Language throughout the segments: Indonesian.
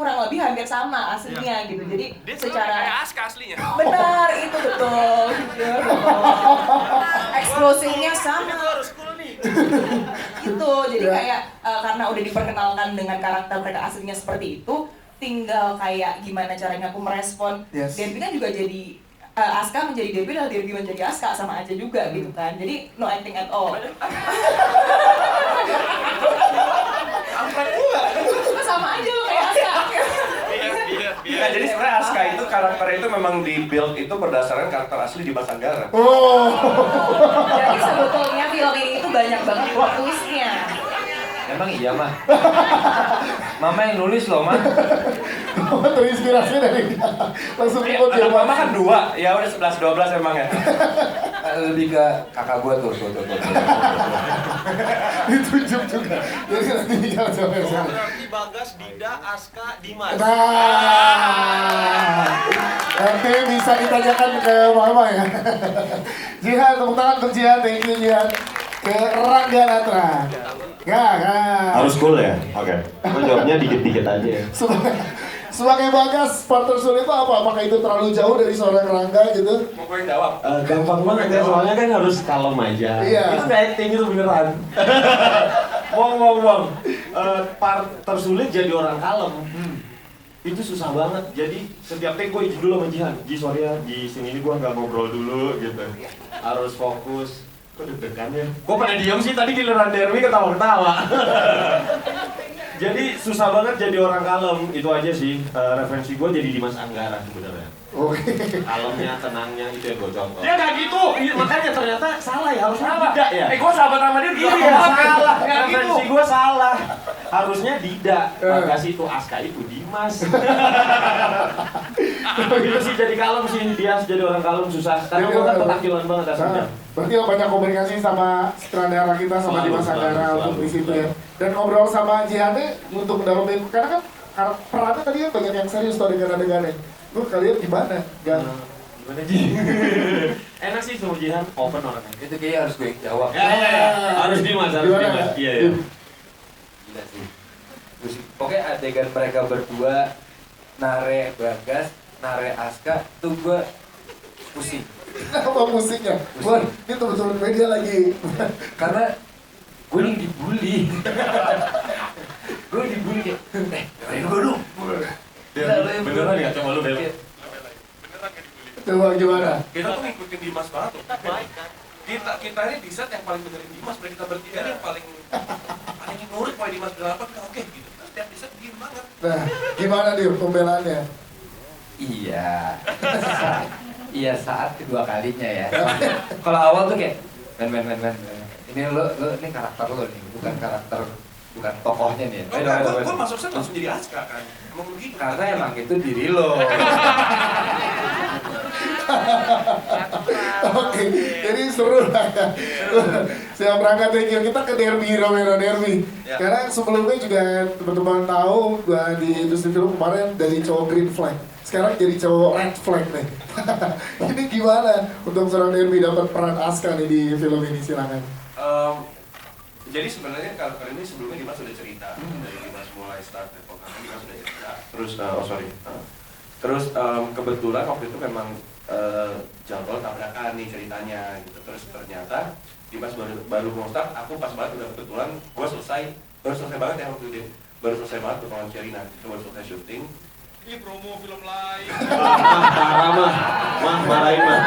kurang lebih hampir sama aslinya gitu. Jadi dia secara kayak Aska aslinya. benar itu betul. Eksplosinya sama. Itu harus cool nih. Gitu. Jadi kayak karena udah diperkenalkan dengan karakter mereka aslinya seperti itu, tinggal kayak gimana caranya aku merespon. Derby kan juga jadi Aska menjadi Derby dan Derby menjadi Aska sama aja juga gitu kan. Jadi no acting at all. Apa juga? Sama aja lo kayak Aska. Nah, jadi sebenarnya Aska itu karakternya itu memang di build itu berdasarkan karakter asli di Dimas Anggara. Jadi sebetulnya film ini itu banyak banget plot twist-nya. Emang iya, Mah? Mama yang nulis loh, Mah. Mama terinspirasi dari dia. Langsung ikut Anak mama kan 2, ya udah 11-12 emang ya. Lebih ke kakak gua tuh. Ditunjuk juga. Jadi nanti jangan sampai sana. Berarti Bagas, Dida, Aska, Dimas. Nah, nanti bisa ditanyakan ke Mama ya. Jihan, tepuk tangan untuk Jihan, thank you Jihan. Ke Rangga Natra. Gak. Harus cool ya? Oke. Gue jawabnya dikit-dikit aja ya. Sebagai Bagas, part tersulit itu apa? Apakah itu terlalu jauh dari seorang Rangga gitu? Mau gue yang jawab? Gampang banget ya, soalnya kan harus kalem aja. Iya. Itu udah acting itu beneran. Wong. Part tersulit jadi orang kalem. Itu susah banget. Jadi setiap take gue izin dulu sama Jihan. Ji, sorry ya, di sini ini gue nggak ngobrol dulu gitu. Harus fokus. Kok deg-degan ya? Gue pada diem sih tadi giliran Derby ketawa-ketawa. Jadi susah banget jadi orang kalem. Itu aja sih referensi gue jadi Dimas Anggara sebenarnya. Oke. Kalemnya, tenangnya itu yang gue contoh. Dia nggak gitu. Iya, makanya ternyata salah ya, harusnya tidak ya. Gue sahabat sama dia Iya, salah. Referensi gue salah. Harusnya tidak. Bagas itu, Aska itu, Dimas. Gitu sih jadi kalem sih, dia jadi orang kalem susah. Karena gue kan petakilan banget aslinya. Berarti lo banyak komunikasi sama sutradara kita, sama Dimas Anggara untuk di situ ya. Dan ngobrol sama Jihan untuk mendalamin, karena kan perannya tadi kan banyak yang serius tuh adegan-adegannya. Lu kalian gimana? Gimana Ji? Enak sih sama Jihan, open orangnya. Itu kayaknya harus gue yang jawab. Ya. Harus Dimas. Iya. Gila sih. Pokoknya adegan mereka berdua, Nare Bagas, Nare Aska, tuh gue pusing. Apa musiknya? Wah, ini teman-teman media lagi. Karena gue nih dibully. Gue dibully kayak, dengerin gue dong. Beneran ya, coba lu belok. Coba gimana? Kita tuh ngikutin Dimas banget tuh. Baik kan? Kita ini di set yang paling dengerin Dimas, kita bertiga ini yang paling nurut kalau Dimas bilang apa, kita oke gitu. Terus setiap di set diem banget. Nah, gimana dia pembelaannya? Iya. Iya saat kedua kalinya ya. Kalau awal tuh kayak men. Ini lo ini karakter lo nih, bukan karakter, bukan tokohnya nih. Gue masuk set langsung jadi Aska kan. Emang begitu. Karena emang itu diri lo. Oke, jadi seru lah ya. Saya berangkat thank you. Kita ke Derby, Romero Derby. Karena sebelumnya juga teman-teman tahu di industri film kemarin dari cowok green flag. Sekarang jadi cowok red flag nih. Ini gimana untuk seorang Derby dapat peran Aska nih di film ini, silakan. Jadi sebenarnya karakter ini sebelumnya Dimas sudah cerita dari Dimas mulai start Depok Dimas sudah cerita. Terus kebetulan waktu itu memang jadwal tabrakan nih ceritanya gitu. Terus ternyata Dimas baru mau start, aku pas banget udah kebetulan gue baru selesai banget ya waktu itu. Baru selesai banget performa Sherina, itu baru selesai syuting. Ini promo film lain. Parah marahin mah.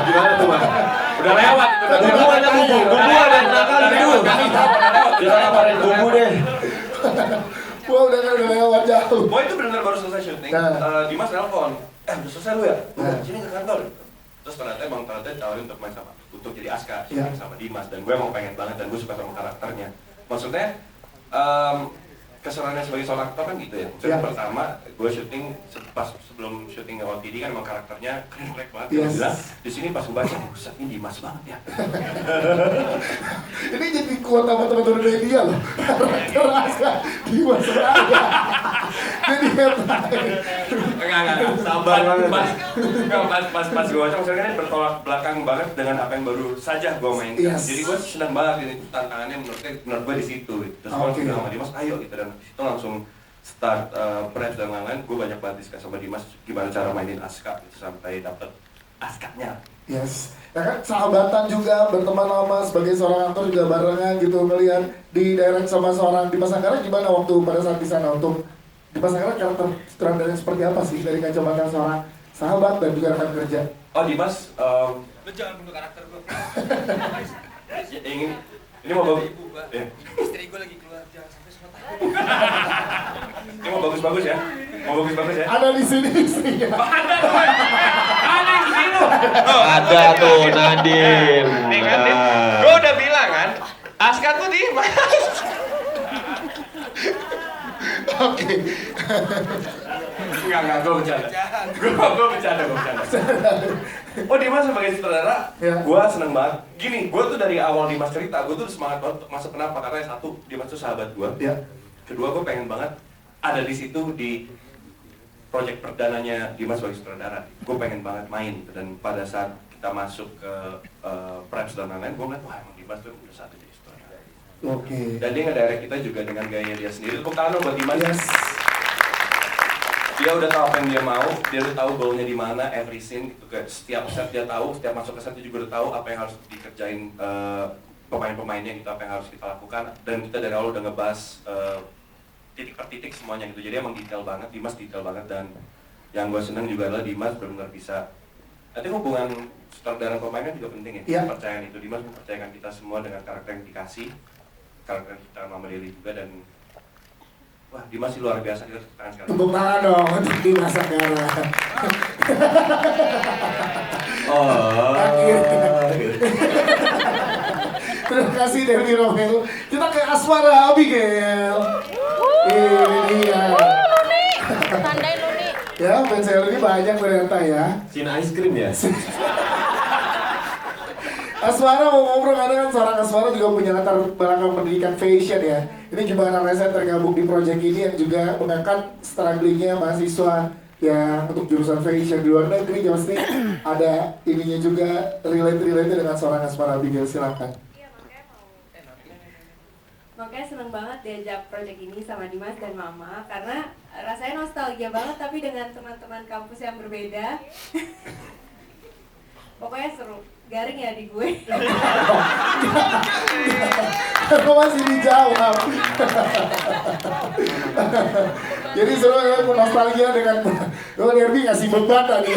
Gimana tuh mah? Udah lewat. Bumbu ada nakal gitu. Kita ngapain bumbu deh. Wah udah lewat jauh. Boy itu benar baru selesai syuting. Dimas nelpon, udah selesai lu ya? Sini ke kantor. Terus ternyata ditawarin untuk main untuk jadi Aska sama Dimas, dan gue emang pengen banget dan gue suka sama karakternya. Maksudnya keseruannya sebagai seorang aktor kan gitu ya. Maksudnya pertama gue syuting sebelum syuting OTD kan emang karakternya keren banget. Bilang di sini pas gue baca, buset ini Dimas banget ya. Ini jadi kuat sama teman-teman media loh. Karakter Aska Dimas banget. Jadi Enggak, sabar banget. Pas gue baca maksudnya kan ini bertolak belakang banget dengan apa yang baru saja gue mainkan. Jadi gue senang banget ini tantangannya menurut gue di situ. Terus gue bilang sama Dimas, ayo gitu, dan itu langsung start Prep dan lain-lain, gue banyak banget discuss sama Dimas gimana cara mainin Aska gitu, sampai dapet Askanya. Yes, ya kan sahabatan juga, berteman lama sebagai seorang aktor juga barengan gitu, ngelihat di direct sama seorang Dimas Anggara gimana waktu pada saat di sana untuk Dimas Anggara karakter sutradara seperti apa sih dari kacamata seorang sahabat dan juga rekan kerja? Oh Dimas, Lu jangan bunuh karakter gue. ini mau bagus, ya. Istri gue lagi keluar, jangan sampai semua tahu. Ini mau bagus-bagus ya, ya. Ada di sini istrinya. Ada di sini. Ada tuh Nadim. Gue udah bilang kan, Aska tuh Dimas. Oke. Enggak, gue bercanda. Gue bercanda. Oh Dimas sebagai sutradara, Ya. gue seneng banget. Gini, gue tuh dari awal Dimas cerita, gue tuh semangat banget untuk masuk. Kenapa? Karena satu, Dimas tuh sahabat gue. Ya. Kedua, gue pengen banget ada di situ di proyek perdananya Dimas sebagai sutradara. Gue pengen banget main gitu. Dan pada saat kita masuk ke Preps dan lain-lain, gue ngeliat, wah emang Dimas tuh udah satu jadi sutradara. Oke. Dan dia ngedirect kita juga dengan gayanya dia sendiri. Tepuk tangan dong buat Dimas. Yes. Dia udah tahu apa yang dia mau, dia udah tahu goalnya di mana, every scene gitu. Kayak setiap set dia tahu, setiap masuk ke set dia juga udah tahu apa yang harus dikerjain pemain-pemainnya gitu, apa yang harus kita lakukan. Dan kita dari awal udah ngebahas titik per titik semuanya gitu. Jadi emang detail banget, Dimas detail banget. Dan yang gue seneng juga adalah Dimas benar-benar bisa. Nanti hubungan sutradara dan pemain kan juga penting ya, Iya. kepercayaan itu. Dimas mempercayakan kita semua dengan karakter yang dikasih, karakter kita Mama Deli juga. Dan wah, Dimas sih luar biasa, kita tepuk tangan sekali. Tepuk tangan dong untuk Dimas Anggara. Terima kasih Dewi Romel. Kita ke Asmara Abigail. Ini dia. Tandain lu nih. Ya, fans ini banyak ternyata ya. Sin ice cream ya? Asmara mau ngobrol, karena kan seorang Asmara juga punya latar belakang pendidikan fashion ya. Ini gimana rasanya tergabung di proyek ini yang juga mengangkat strugglingnya mahasiswa yang untuk jurusan fashion di luar negeri, ya pasti ada ininya juga relate dengan seorang Asmara Abigail, silakan. Iya, makanya seneng banget diajak proyek ini sama Dimas dan Mama karena rasanya nostalgia banget tapi dengan teman-teman kampus yang berbeda. Pokoknya seru, garing ya di gue. Aku masih dijawab. Jadi seru ya, nostalgia dengan Derby ngasih beban tadi.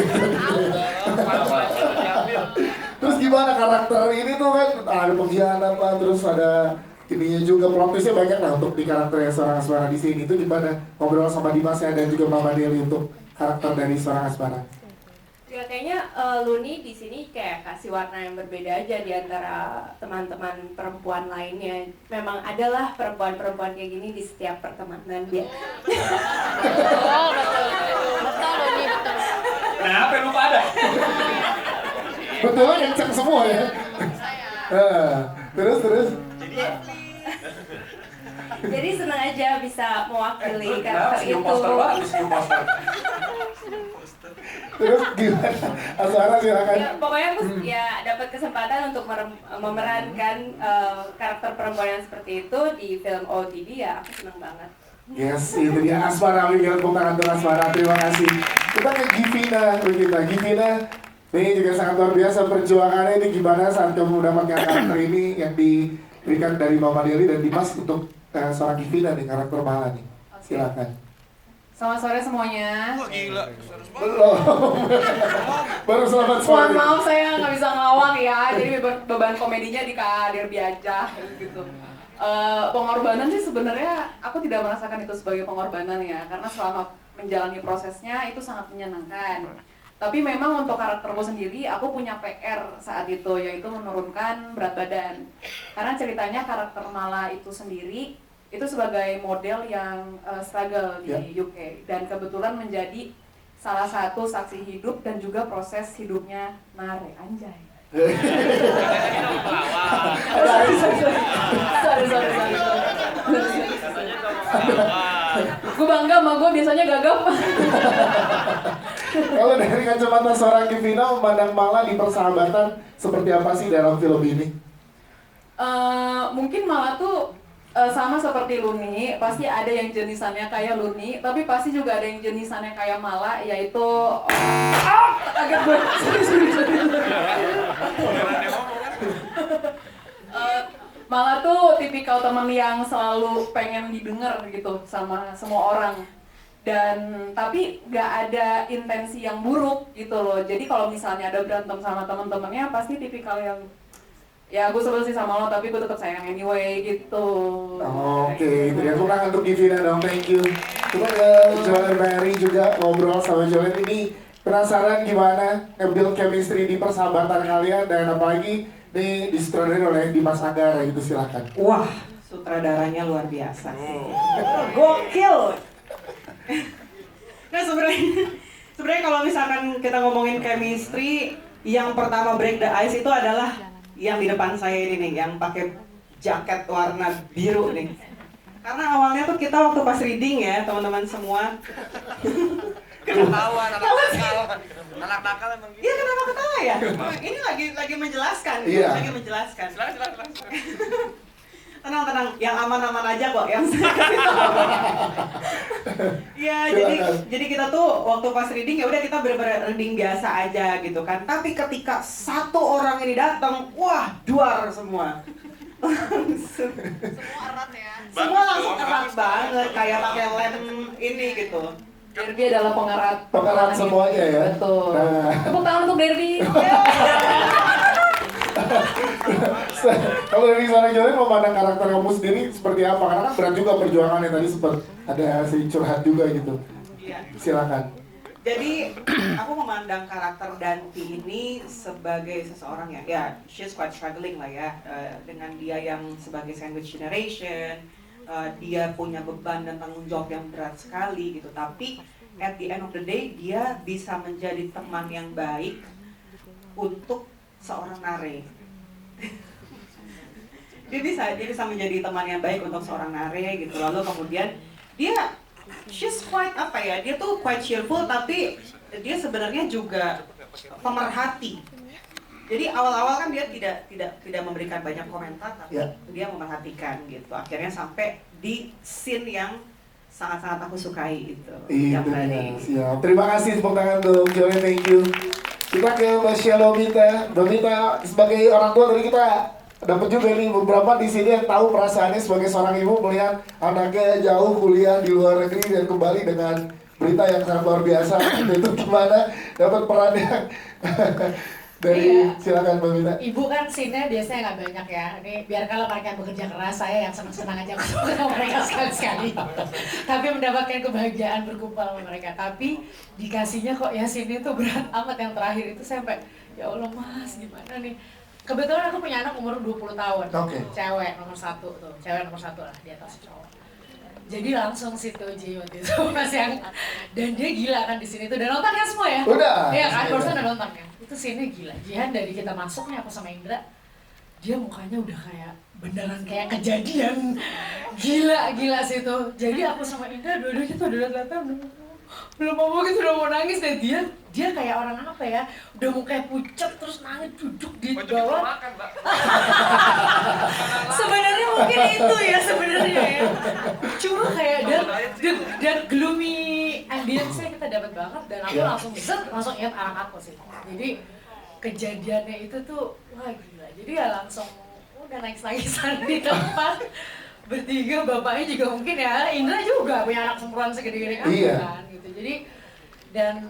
Terus gimana karakter ini tuh kan ada pengkhianat lah, terus ada ininya juga, plot twistnya banyak lah untuk di karakternya seorang Asmara di sini. Itu gimana ngobrol sama Dimasnya dan juga Mama Deli untuk karakter dari seorang Asmara? Ya kayaknya Luni di sini kayak kasih warna yang berbeda aja di antara teman-teman perempuan lainnya. Memang adalah perempuan-perempuan kayak gini di setiap pertemanan dia. Oh, betul Luni, betul. Kenapa lupa ada? Betul, kenceng semua ya. Terus. Jadi senang aja bisa mewakili Kenapa karakter sih itu. poster banget, sih poster. Terus gimana? Asmara silakan. Ya, pokoknya aku ya dapat kesempatan untuk memerankan karakter perempuan yang seperti itu di film OOTD, ya aku senang banget. Yes, itu dia Asmara Abigail, tepuk tangan untuk Asmara, terima kasih. Kita ke Givina, Givina, ini juga sangat luar biasa perjuangannya. Ini gimana saat kamu mendapatkan karakter ini yang diberikan dari Mama Deli dan Dimas untuk seorang Givina nih, karakter Mala nih. Silakan. Selamat sore semuanya. Wah gila. Belum. Baru selamat sore. Mohon maaf saya nggak bisa ngelawak ya, jadi beban komedinya di Kak Derby aja gitu. Pengorbanan sih sebenarnya aku tidak merasakan itu sebagai pengorbanan ya, karena selama menjalani prosesnya itu sangat menyenangkan. Tapi memang untuk karakterku sendiri, aku punya PR saat itu, yaitu menurunkan berat badan. Karena ceritanya karakter Mala itu sendiri, itu sebagai model yang struggle di UK. Dan kebetulan menjadi salah satu saksi hidup dan juga proses hidupnya Nare, anjay. Sorry. Gue bangga sama gue, biasanya gagap. Kalau dari kacamata seorang Givina memandang Mala di persahabatan seperti apa sih dalam film ini? Mungkin Mala tuh sama seperti Luni, pasti ada yang jenisannya kayak Luni, tapi pasti juga ada yang jenisannya kayak Mala, yaitu agak gue. Mala tuh tipikal teman yang selalu pengen didengar gitu sama semua orang. Dan tapi nggak ada intensi yang buruk gitu loh. Jadi kalau misalnya ada berantem sama teman-temannya, pasti tipikal yang ya gue sebel sih sama lo tapi gue tetap sayang anyway gitu. Oke, itu dia. Tepuk tangan untuk Divina dong, thank you. Coba ke Jolen Mary juga ngobrol sama Jolen ini. Penasaran gimana nge-build chemistry di persahabatan kalian dan apalagi nih disutradarai oleh Dimas Anggara itu silakan. Wah, sutradaranya luar biasa. Gokil. Nah sebenarnya kalau misalkan kita ngomongin chemistry, yang pertama break the ice itu adalah yang di depan saya ini nih, yang pakai jaket warna biru nih. Karena awalnya tuh kita waktu pas reading ya teman-teman semua. Ketawa, anak nakal emang gitu. Iya, kenapa ketawa ya? Ini lagi menjelaskan, Iya. lagi menjelaskan. Silakan. Tenang, yang aman-aman aja kok, yang ya jadi kita tuh waktu pas reading ya udah kita bener-bener reading biasa aja gitu kan. Tapi ketika satu orang ini datang, wah duar semua. Langsung. Semua erat ya. Semua langsung erat banget, kayak pakai lem ini gitu. Derby adalah Pengerat semuanya ya. Betul. Nah. Tepuk tangan untuk Derby. Kalau dari sana Jolen memandang karakter kamu sendiri seperti apa? Karena kan berat juga perjuangannya, tadi sempat ada si curhat juga gitu. Iya. Silakan. Jadi aku memandang karakter Danti ini sebagai seseorang yang ya she's quite struggling lah ya, dengan dia yang sebagai sandwich generation, dia punya beban dan tanggung jawab yang berat sekali gitu. Tapi at the end of the day dia bisa menjadi teman yang baik untuk seorang Nare. dia bisa menjadi teman yang baik untuk seorang Nare gitu. Lalu kemudian she's quite apa ya, dia tuh quite cheerful tapi dia sebenarnya juga pemerhati. Jadi awal-awal kan dia tidak memberikan banyak komentar tapi dia memerhatikan gitu. Akhirnya sampai di scene yang sangat-sangat aku sukai gitu. Yang tadi. Siap. Terima kasih tepuk tangan untuk Jolen, thank you. Kita ke Mbak Shalomita. Mbak Mita sebagai orang tua tadi kita dapat juga nih beberapa di sini yang tahu perasaannya sebagai seorang ibu melihat anaknya jauh kuliah di luar negeri dan kembali dengan berita yang sangat luar biasa. Itu gimana dapat perannya? Dari silakan Mbak Mita. Ibu kan scene-nya biasanya nggak banyak ya. Ini biar kalau mereka yang bekerja keras, saya yang senang-senang aja ketemu mereka sekali-sekali. Tapi mendapatkan kebahagiaan berkumpul sama mereka. Tapi dikasihnya kok ya scene itu berat amat yang terakhir itu sampai ya Allah Mas gimana nih. Kebetulan aku punya anak umur 20 tahun. Cewek nomor 1 tuh. Cewek nomor 1 lah di atas cowok. Jadi langsung situ Ji waktu itu Mas yang dan dia gila kan di sini tuh. Dan nonton kan semua ya? Udah. Iya kan, barusan udah nonton kan. Itu scene-nya gila. Jihan dari kita masuknya aku sama Indra, dia mukanya udah kayak beneran kayak kejadian gila situ. Jadi aku sama Indra dua-duanya tuh udah liat-liatan belum mau gitu, udah mau nangis deh. Dia kayak orang apa ya, udah mukanya pucat terus nangis duduk di bawah. Sebenarnya mungkin itu ya sebenarnya ya. Cuma kayak dan gloomy ambience-nya kita dapat banget dan aku langsung ingat anak aku sih. Jadi kejadiannya itu tuh wah gila. Jadi ya langsung udah nangis-nangisan di tempat. Bertiga, bapaknya juga mungkin ya, Indra juga punya anak perempuan segede-gede aku kan gitu. Jadi dan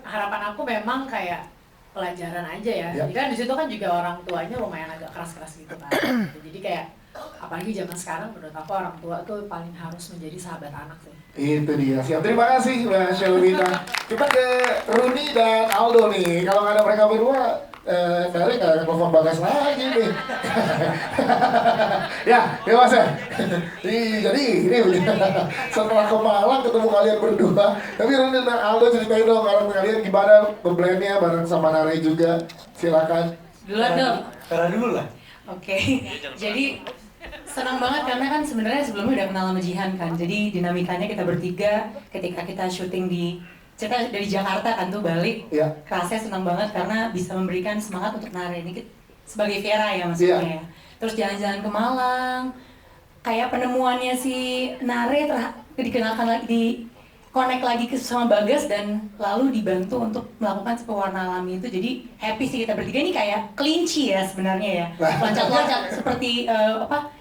harapan aku memang kayak pelajaran aja ya. Jadi kan di situ kan juga orang tuanya lumayan agak keras-keras gitu kan. Jadi kayak apalagi zaman sekarang menurut aku orang tua tuh paling harus menjadi sahabat anak sih. Itu dia. Siap. Terima kasih Mbak Shalomita. Kita ke Runi dan Aldo nih. Kalau nggak ada mereka berdua, Ferry nggak telepon Bagas lagi nih. Ya, Mas ya. Jadi ini setelah ke Malang ketemu kalian berdua. Tapi Runi dan Aldo ceritain dong karakter kalian gimana nge-blend-nya bareng sama Nare juga. Silakan. Duluan dong. Karena dulu lah. Oke. Jadi senang banget karena kan sebenarnya sebelumnya udah kenal sama Jihan kan. Jadi dinamikanya kita bertiga ketika kita syuting kita dari Jakarta kan tuh balik. Rasanya senang banget karena bisa memberikan semangat untuk Nare ini sebagai Vera ya maksudnya ya. Terus jalan-jalan ke Malang. kayak penemuannya si Nare dikenalkan lagi, di connect lagi sama Bagas dan lalu dibantu untuk melakukan pewarna alami itu. Jadi happy sih kita bertiga ini kayak kelinci ya sebenarnya ya, loncat-loncat seperti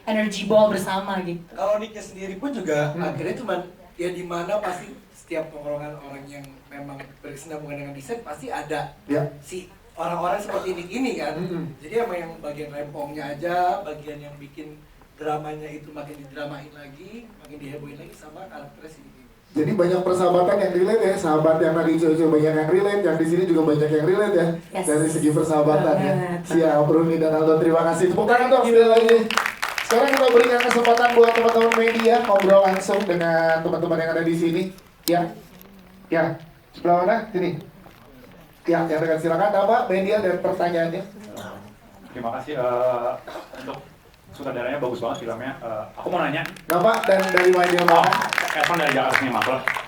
energy ball bersama gitu. Kalau Nicknya sendiri pun juga akhirnya cuman ya di mana pasti setiap tongkrongan orang yang memang berkesinambungan dengan desain pasti ada si orang-orang seperti Nick ini kan. Jadi emang yang bagian rempongnya aja, bagian yang bikin dramanya itu makin didramain lagi, makin dihebohin lagi sama karakternya si Nick. Jadi banyak persahabatan yang relate ya, sahabat yang tadi coba banyak yang relate, yang di sini juga banyak yang relate ya, dari segi persahabatan ya. Siap, Runi dan Aldo, terima kasih. Tepuk tangan dong sekali lagi. Sekarang kita berikan kesempatan buat teman-teman media ngobrol langsung dengan teman-teman yang ada di sini. Ya, sebelah mana? Sini. Ya, yang dekat silakan nama, media dan pertanyaannya. Terima kasih untuk sutradaranya, bagus banget filmnya. Aku mau nanya. Nama dan dari media mana? Evan dari Jakarta Cinema.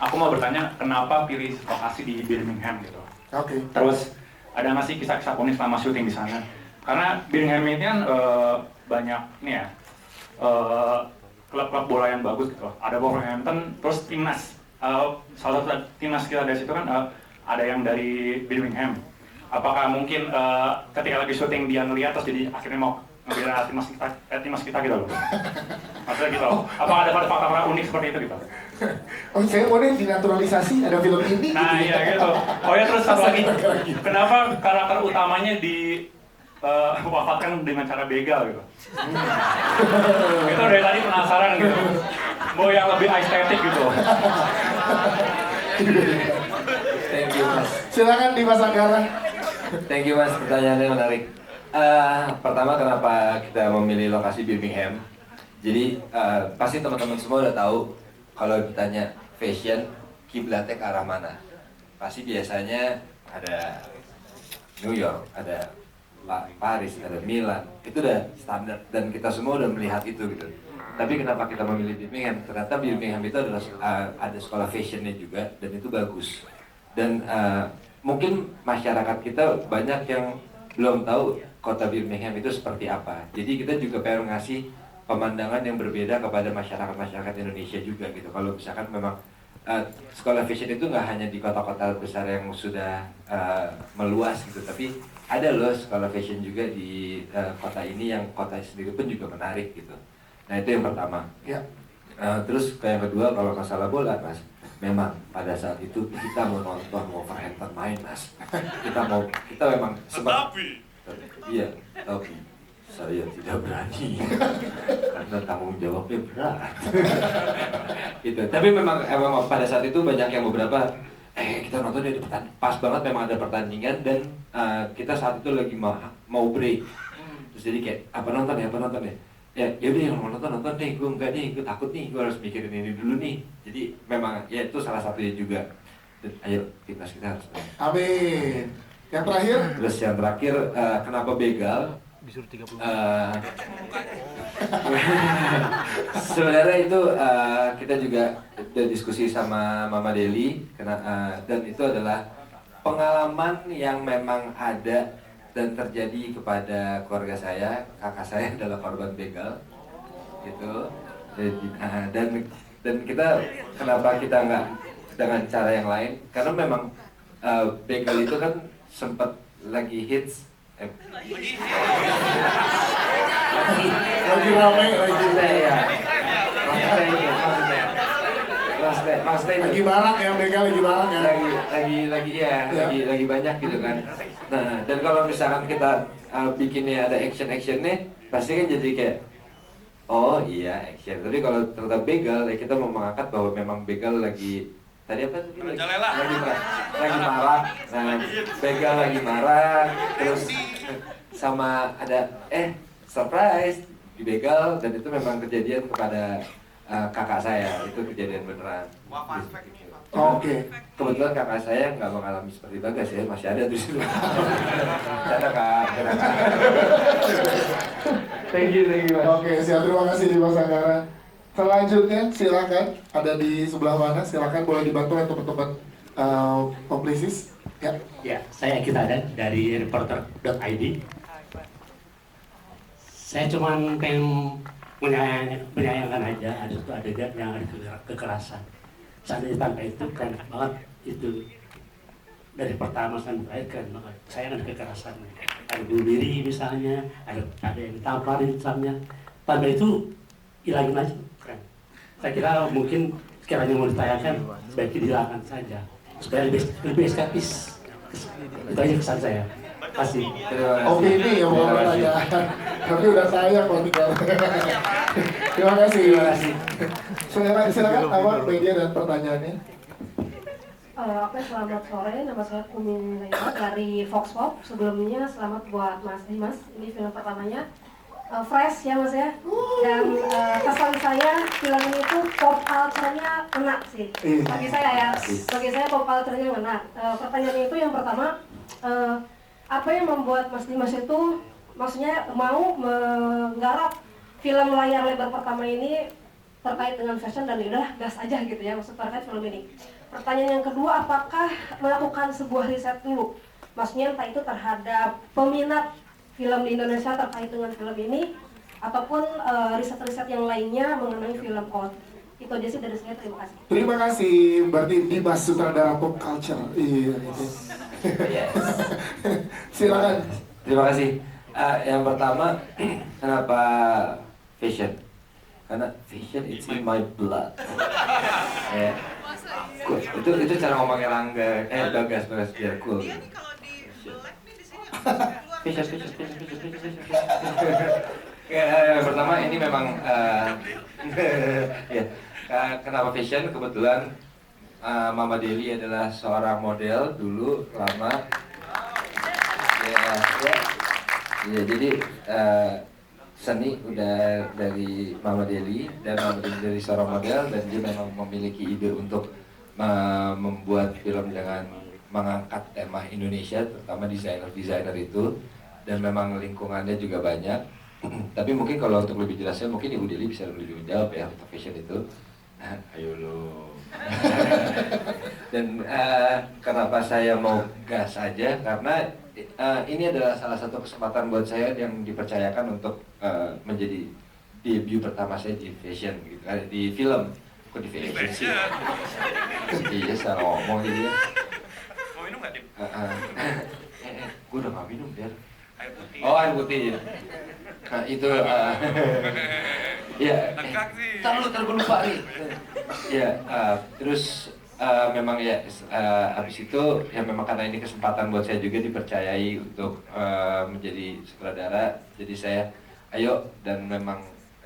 Aku mau bertanya kenapa pilih lokasi di Birmingham gitu. Oke. Terus ada nggak sih kisah-kisah unik selama syuting di sana? Karena Birmingham ini kan banyak nih ya klub-klub bola yang bagus gitu. Ada Wolverhampton, terus timnas. Salah satu timnas kita dari situ kan ada yang dari Birmingham. Apakah mungkin ketika lagi syuting dia ngeliat terus jadi akhirnya mau ngebela timnas kita gitu loh. Maksudnya gitu. Apa ada fakta-fakta unik seperti itu gitu? Oh, saya mau nih dinaturalisasi, ada film ini. Nah gitu. iya gitu. Oh ya terus satu lagi. Kenapa karakter utamanya wafatkan dengan cara begal gitu? Itu dari tadi penasaran gitu. Mau yang lebih estetik gitu. Thank you Mas. Silakan Dimas Anggara. Thank you Mas, pertanyaannya menarik. Pertama kenapa kita memilih lokasi Birmingham? Jadi pasti teman-teman semua udah tahu kalau ditanya fashion kiblatnya ke arah mana. Pasti biasanya ada New York, ada Paris, ada Milan. Itu udah standar dan kita semua udah melihat itu gitu. Tapi kenapa kita memilih Birmingham? Ternyata Birmingham itu adalah ada sekolah fashionnya juga dan itu bagus. Dan mungkin masyarakat kita banyak yang belum tahu kota Birmingham itu seperti apa. Jadi kita juga pengen ngasih pemandangan yang berbeda kepada masyarakat Indonesia juga gitu. Kalau misalkan memang sekolah fashion itu nggak hanya di kota-kota besar yang sudah meluas gitu, tapi ada loh sekolah fashion juga di kota ini yang kota sendiri pun juga menarik gitu. Nah itu yang pertama. Ya. Terus yang kedua kalau masalah bola Mas, memang pada saat itu kita mau nonton Wolverhampton main Mas. Kita memang sempat. Iya, tapi saya tidak berani karena tanggung jawabnya berat. Gitu. Tapi memang pada saat itu banyak yang beberapa kita nonton di pas banget memang ada pertandingan dan kita saat itu lagi mau break. Terus jadi kayak apa nonton ya? Ya udah yang mau nonton deh, gue enggak nih, gue takut nih, gue harus mikirin ini dulu nih. Jadi memang ya itu salah satunya juga. Dan ayo timnas kita harus. Amin. Yang terakhir? Terus yang terakhir kenapa begal? Disuruh 30. Sebenarnya itu kita juga udah diskusi sama Mama Deli dan itu adalah pengalaman yang memang ada dan terjadi kepada keluarga saya. Kakak saya adalah korban begal gitu. Dan kita kenapa kita nggak dengan cara yang lain? Karena memang begal itu kan sempat lagi hits lagi ramai maksudnya lagi barak ya, begal lagi barak ya. Lagi banyak gitu kan. Nah, dan kalau misalkan kita bikinnya ada actionnya, pasti kan jadi kayak oh iya action. Tapi kalau ternyata begal, ya kita mau mengangkat bahwa memang begal lagi tadi apa tadi? Lagi marah. Nah, begal lagi marah, terus sama ada surprise di begal dan itu memang kejadian kepada kakak saya, itu kejadian beneran. Oke. Kebetulan kakak saya nggak mengalami seperti Bagas ya, masih ada di situ. Cara kak. Thank you. Oke, siap, terima kasih Dimas Anggara. Selanjutnya silakan, ada di sebelah mana? Silakan boleh dibantu oleh teman-teman publicis. Ya, saya Kita dari reporter.id. Saya cuma pengen menyayangkan aja ada satu adegan yang ada kekerasan. Seandainya tanpa itu keren banget itu dari pertama sampai terakhir keren banget. Saya ada kekerasan, ada bunuh diri misalnya, ada yang ditamparin misalnya. Tanpa itu hilangin aja keren. Saya kira mungkin sekiranya mau ditayangkan sebaiknya dihilangkan saja supaya lebih eskapis. Itu aja kesan saya. Pasti. Opini yang mau bertanya, tapi udah sayang kalau tinggal. Terima kasih. Silakan apa media dan pertanyaannya. Oke, selamat sore. Nama saya Kumin Laila dari Fox Pop. Sebelumnya selamat buat Mas Dimas. Ini film pertamanya. Fresh ya Mas ya. Dan kesan saya film ini tuh pop culture-nya kena sih. Bagi saya ya. Bagi saya pop culture-nya kena. Pertanyaannya itu yang pertama, apa yang membuat Mas Dimas itu maksudnya mau menggarap film layar lebar pertama ini terkait dengan fashion dan udah gas aja gitu ya maksud terkait film ini. Pertanyaan yang kedua, apakah melakukan sebuah riset dulu? Maksudnya entah itu terhadap peminat film di Indonesia terkait dengan film ini ataupun riset-riset yang lainnya mengenai film pop. Itu aja sih dari saya, terima kasih. Terima kasih, berarti Dimas sutradara pop culture. Iya, itu. Silakan. Terima kasih. Yang pertama, kenapa fashion? Karena fashion it's in my blood. Ya. Cool. Itu cara ngomongnya Rangga. Bagas biar cool. Fashion. Yang pertama ini memang ya. Kenapa fashion? Kebetulan Mama Deli adalah seorang model dulu lama. Ya, jadi seni udah dari Mama Deli dan Mama Deli dari seorang model dan dia memang memiliki ide untuk membuat film dengan mengangkat tema Indonesia, terutama desainer itu, dan memang lingkungannya juga banyak. Tapi mungkin kalau untuk lebih jelasnya mungkin Ibu Deli bisa lebih menjawab ya untuk fashion itu. Ayo lo. Dan kenapa saya mau gas aja? Karena ini adalah salah satu kesempatan buat saya yang dipercayakan untuk menjadi debut pertama saya di fashion gitu, di film. Kok di fashion sih? Iya, salah ngomong jadi. Mau minum nggak, Dim? Gue udah nggak minum biar. Air putih. Oh, air putih. Nah, itu ya. Ntar gue lupa nih. Ya, terus memang ya habis itu ya memang karena ini kesempatan buat saya juga dipercayai untuk menjadi sutradara. Jadi saya ayo dan memang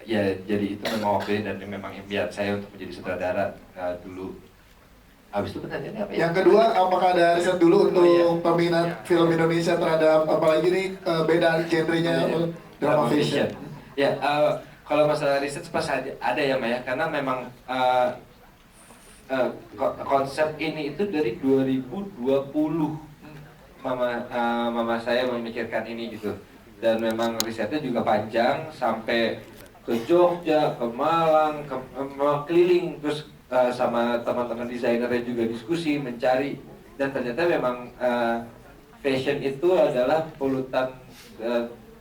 ya jadi itu memang waktu dan memang impian saya untuk menjadi sutradara dulu. Habis itu pertanyaannya apa ya? Yang kedua, apakah ada riset dulu untuk peminat film Indonesia terhadap apalagi nih beda genrenya drama fashion? Ya, kalau masalah riset pasti ada ya Maya, karena memang konsep ini itu dari 2020 mama saya memikirkan ini gitu, dan memang risetnya juga panjang sampai ke Jogja, ke Malang, ke keliling terus sama teman-teman desainernya juga diskusi mencari, dan ternyata memang fashion itu adalah polutan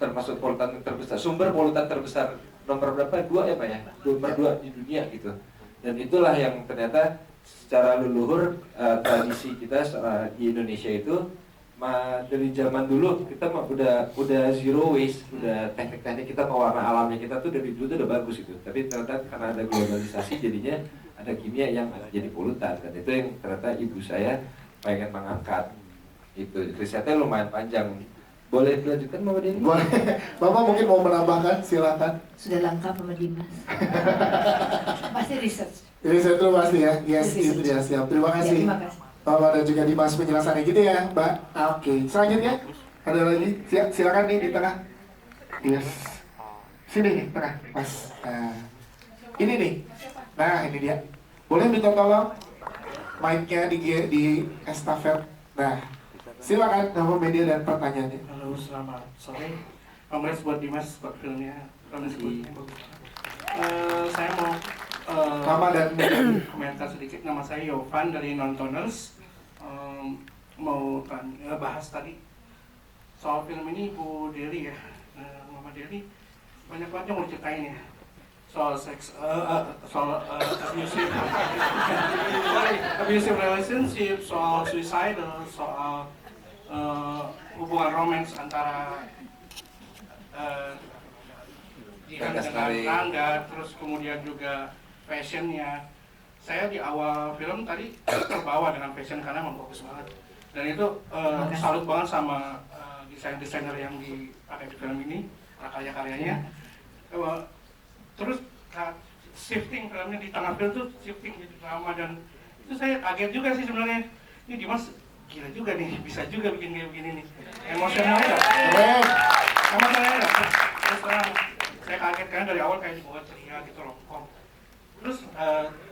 termasuk polutan terbesar, sumber polutan terbesar nomor berapa? 2 ya Pak ya? Nomor 2 di dunia gitu. Dan itulah yang ternyata secara leluhur tradisi kita di Indonesia itu dari zaman dulu kita udah zero waste, udah teknik-teknik kita pewarna alamnya kita tuh dari dulu tuh udah bagus gitu. Tapi ternyata karena ada globalisasi jadinya ada kimia yang jadi polutan, dan itu yang ternyata ibu saya pengen mengangkat. Itu risetnya lumayan panjang. Boleh dilanjutkan Mama Deni? Boleh. Bapak mungkin mau menambahkan, silakan. Sudah lengkap sama Dimas. Pasti research. Riset dulu pasti ya. Yes, itu dia, siap. Terima kasih. Ya, terima kasih. Bapak dan juga Dimas penjelasannya gitu ya, Mbak. Oke. Selanjutnya ada lagi? Silakan nih di tengah. Yes. Sini nih, tengah, Mas. Ini nih. Nah, ini dia. Boleh minta tolong mic-nya di estafet. Nah, silakan nama media dan pertanyaannya. Halo, selamat sore. Congrats buat Dimas buat filmnya. Saya mau nama dan komentar sedikit. Nama saya Yovan dari Nontoners. Mau bahas tadi soal film ini Bu Deli ya. Mama Deli banyak banget yang mau ceritain ya. soal seks, soal abusive relationship, soal suicidal, soal hubungan romans antara Jihan dengan Rangga, terus kemudian juga fashionnya. Saya di awal film tadi terbawa dengan fashion karena memang bagus banget, dan itu salut banget sama desainer yang dipakai di film ini, karya-karyanya. Terus shifting filmnya di tengah film tuh shifting jadi drama, dan itu saya kaget juga sih sebenarnya. Ini Dimas gila juga nih, bisa juga bikin kayak begini nih. Emosionalnya terus terang saya kaget karena dari awal kayak dibawa ceria gitu romcom. Terus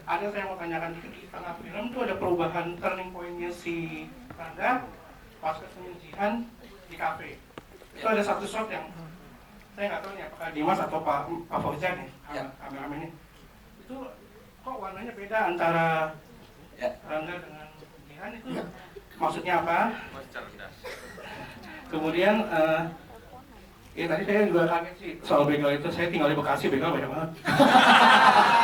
ada saya mau tanyakan dikit, di tengah film tuh ada perubahan turning point-nya si Rangga pas ketemu Jihan di kafe. Itu ada satu shot yang saya nggak tahu nih apakah Dimas atau Pak Fauzan ya, kameramen ini. Itu kok warnanya beda antara Rangga dengan Jihan, itu maksudnya apa? Kemudian ya tadi saya juga kaget sih soal begal itu. Saya tinggal di Bekasi, begal banyak banget.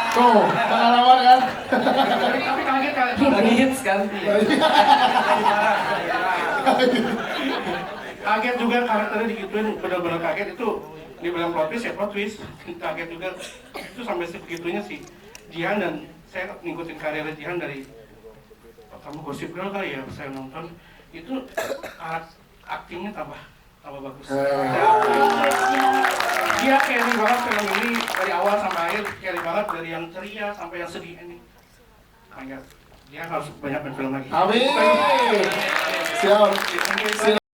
Tuh, pengalaman kan? Tapi kaget kan? Lagi hits kan? Kaget juga karakternya digituin, benar-benar kaget. Itu dibilang plot twist ya plot twist. Kaget juga itu sampai sebegitunya sih Jihan, dan saya ngikutin karir Jihan dari kamu Gossip Girl kali ya, saya nonton itu aktingnya tambah bagus. Dia carry banget film ini dari awal sampai akhir, carry banget dari yang ceria sampai yang sedih ini. Kayak dia harus banyak main film lagi. Amin. Siap.